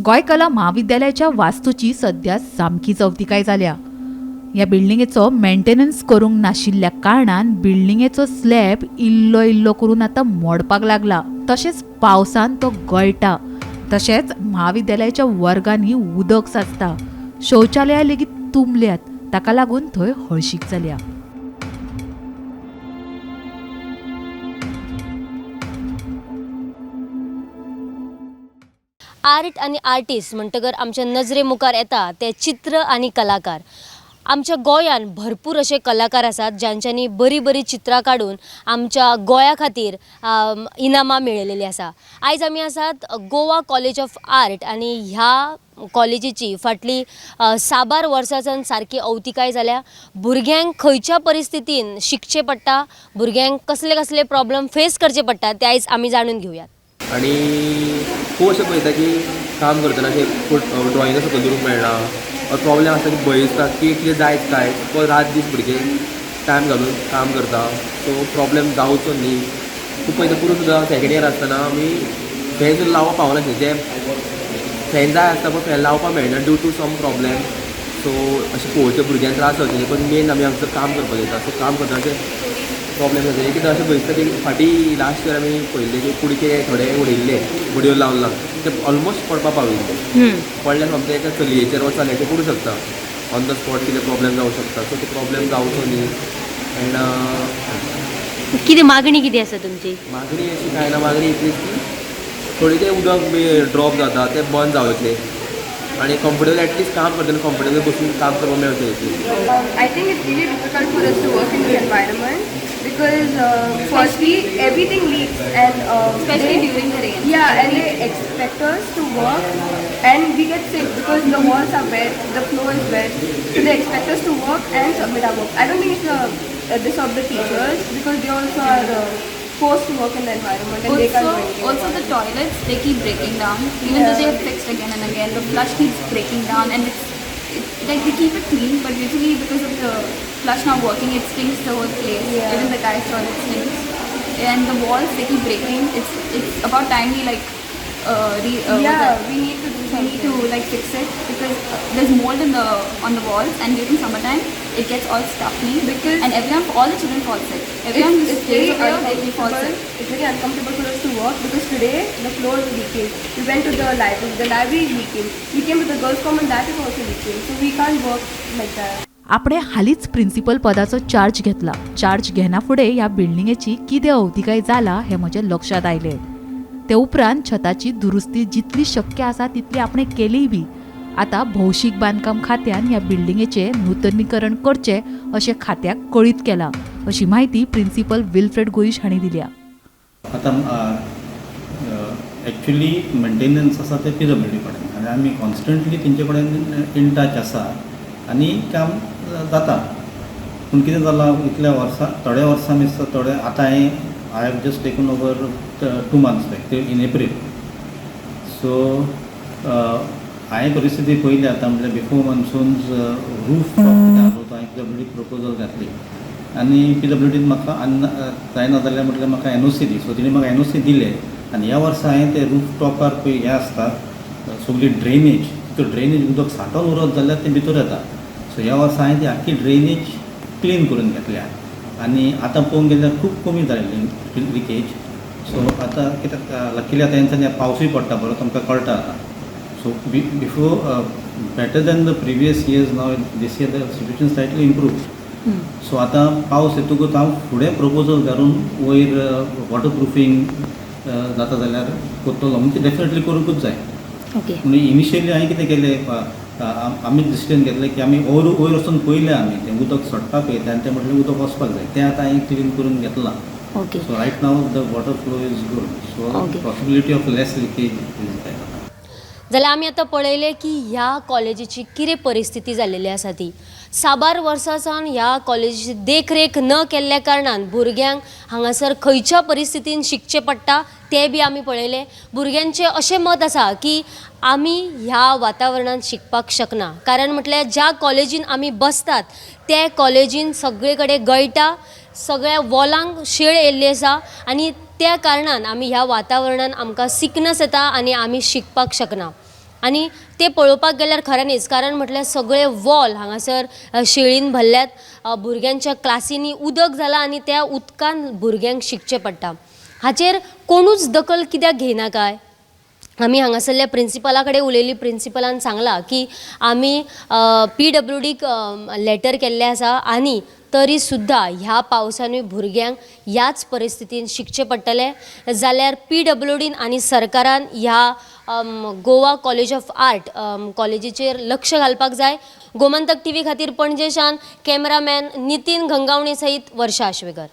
गोय कला महाविद्यालयाच्या वास्तूची सध्या सामकी चवथिकाय जाल्या। ह्या बिल्डिंगेचो मेंटेनन्स करूंक नाशिल्ल्या कारणान बिल्डिंगेचो स्लॅब इल्लो इल्लो करून आता मोडपाक लागला। तशेंच पावसान तो गळटा। तशेंच महाविद्यालयाच्या वर्गांनी उदक साचता। शौचालयां लेगीत तुंबल्यात, ताका लागून थंय हळशीक जाल्या। आर्ट आणि आर्टिस्ट म्हणटकर आमच्या नजरे मुखार येता ते चित्र आणि कलाकार। आमच्या गोंयान भरपूर असे कलाकार आसात ज्यांच्यांनी बरी बरी चित्रां काढून आमच्या गोंया खातीर इनामां मेळयलेली आसा। आयज आमी आसात गोवा कॉलेज ऑफ आर्ट आणि ह्या कॉलेजीची फाटली 6 वर्सांसान सारकी अवतिकाय जाल्या। भुरग्यांक खंयच्या परिस्थितीन शिकचे पडटा, भुरग्यांक कसले कसले प्रॉब्लेम फेस करचे पडटा ते आयज आमी जाणून घेवयात। आणि खूब अशें पळयता की काम करतना अशें ड्रॉइंगा सकयल दवरूंक मेळना, प्रॉब्लेम आसता की भंय दिसता की कितें जायत काय, तो रात दीस भुरगे टायम घालून काम करता, सो प्रॉब्लेम जावचो न्ही। खूब पळयता करून सुद्दां सेकंड इयर आसतना आमी फॅन सुद्दां लावपाक पावनाशिल्ले, जे फॅन जाय आसता पण फॅन लावपाक मेळना due to some problem. So अशें पळोवचें भुरग्यांक त्रास जावचे, पण मेन आमी आमचें काम करपाक येता, सो काम करतना अशें प्रॉब्लेम जाता। कित्याक अशें दिसता की फाटीं लास्ट इयर आमी पळयल्ले की कुडके थोडे उडयल्ले बडयो लावन ते ऑलमोस्ट पडपाक पाविल्ले। पडल्यार आमच्या एका चलयेचेर वा चल्याचेर पडूं शकता, ऑन द स्पॉट कितें प्रॉब्लेम जावं शकता, सो तो प्रॉब्लेम जावचो न्ही। एंड कितें मागणी कितें आसा तुमची? मागणी अशी कांय ना, मागणी इतलीच की थोडी तें उदक बी ड्रॉप जाता तें बंद जावचें आणि कम्फर्टेबल एटलीस्ट काम करतना कम्फर्टेबल बसून काम करपाक मेळचें। I think it's really difficult for us to work in the environment because firstly everything leaks and Especially during the rain. Yeah, and they expect us to work and we get sick because the walls are wet, the floor is wet. So they expect us to work and submit our work. I don't think it's this of the teachers because they also are forced to work in the environment and they can't do anything. Also the toilets, they keep breaking down. Even though they have fixed again and again, the flush keeps breaking down, and it's like they keep it clean, but usually because of the flush not working, it stinks the whole place. Yeah. Even the guys' toilet stinks. And the walls, they keep breaking. It's about time we like we need to do something. We need to like fix it because there's mold on the walls, and during summertime it gets all stuffy because all the children fall sick. Everyone who It's stays very over here, they fall uncomfortable. sick. It's very uncomfortable for us to work because today the floor is leaking. We went to the library. The library is leaking. We came to the girls' common, that is also leaking. So we can't work like that. आपणे हालीच principal पदाचो charge घेतला। Charge घेना फुडें ह्या बिल्डिंगेची कितें अवतिकाय जाला हें म्हज्या लक्षात आयलें। ते उपरांत छताची दुरुस्ती जितली शक्य आसा तितली आपणे केलीय बी। आता भौशीक बांदकाम खात्यान ह्या बिल्डिंगेचे नूतनीकरण करचे अशें खात्याक कळीत केला, अशी माहिती प्रिन्सिपल विल्फ्रेड गोईश हांणी दिल्या। आता एक्चुअली मेंटेनन्स आसा ते PWD कडेन आनी आमी कॉन्स्टंटली तेंचे कडेन इन टच आसा आनी काम जाता। पूण कितें जालां इतल्या वर्सां थोड्या वर्सां दिसता थोडे आतां I have just taken over 2 months like in April. So हांवें परिस्थिती पयली आतां म्हटल्यार बिफोर मॉन्सून्स रूफ तो हांवें PWD प्रपोजल घातली आनी PWDन म्हाका जायना जाल्यार म्हटल्यार म्हाका NOC दी, सो तिणें म्हाका NOC दिले आनी ह्या वर्सा हांवें ते रूफ टॉपार पळय हें आसता सगळी ड्रेनेज, तो ड्रेनेज उदक सांठोवन उरत जाल्यार तें भितर येता। सो ह्या वर्सा हांवें ती आख्खी ड्रेनेज क्लीन करून घेतल्या आनी आतां पळोवंक गेल्यार खूब कमी जालेली लिकेज। सो आतां कित्याक लकिली आतां तेंच्यांनी पावसूय पडटा बरो तुमकां कळटा आतां। So before better than the previous years now this year the situation slightly improve. So आतां पावस येतकूच हांव फुडें प्रपोजल घालून वयर वॉटर प्रुफींग जाता जाल्यार करतलो, म्हणजे डेफिनेटली करूंकूच जाय। ओके। म्हणजे इनिशियली हांवें कितें केलें आमी डिसिजन घेतलें की आमी वयर वचून पयलें आमी तें उदक सडटा पळय तें आनी तें म्हटलें उदक वचपाक जाय, तें आतां हांवें क्लीन करून घेतलां। Okay. So right now the water flow is good, so possibility of less leakage is there. जाल्यार आमी आतां पळयलें की ह्या कॉलेजीची कितें परिस्थिती जाल्लेली आसा ती। 6 वर्सां सावन ह्या कॉलेजीची देखरेख न केल्ल्या कारणान भुरग्यांक हांगासर खंयच्या परिस्थितीन शिकचें पडटा तें बी आमी पळयलें। भुरग्यांचें अशें मत आसा की आमी ह्या वातावरणांत शिकपाक शकना, कारण म्हटल्यार ज्या कॉलेजीन आमी बसतात त्या कॉलेजीन सगळे कडेन गळटा, सगळ्या वॉलांक शेळ येयल्ली आसा आनी त्या कारणान आमी ह्या वातावरणान आमकां सिकनस येता आनी आमी शिकपाक शकना। आनी ते पळोवपाक गेल्यार खऱ्यांनीच कारण म्हटल्यार सगळे वॉल हांगासर शेळीन भरल्यात भुरग्यांच्या क्लासींनी उदक जालां आनी त्या उदकान भुरग्यांक शिकचें पडटा हाचेर कोणूच दखल कित्याक घेयना काय आमी हांगासरल्या प्रिंसिपला कडेन उलयली प्रिंसिपलान सांगला की आमी PWDक लेटर केल्लें आसा आनी तरी सुद्दां ह्या पावसानूय भुरग्यांक ह्याच परिस्थितीन शिकचें पडटलें जाल्यार PWDन आनी सरकारान ह्या गोवा कॉलेज ऑफ आर्ट कॉलेजीचेर लक्ष घालपाक जाय. गोमंतक TV खातीर पणजेच्यान कॅमेरामॅन नितीन घंगावणे सयत वर्षा आश्वेकर.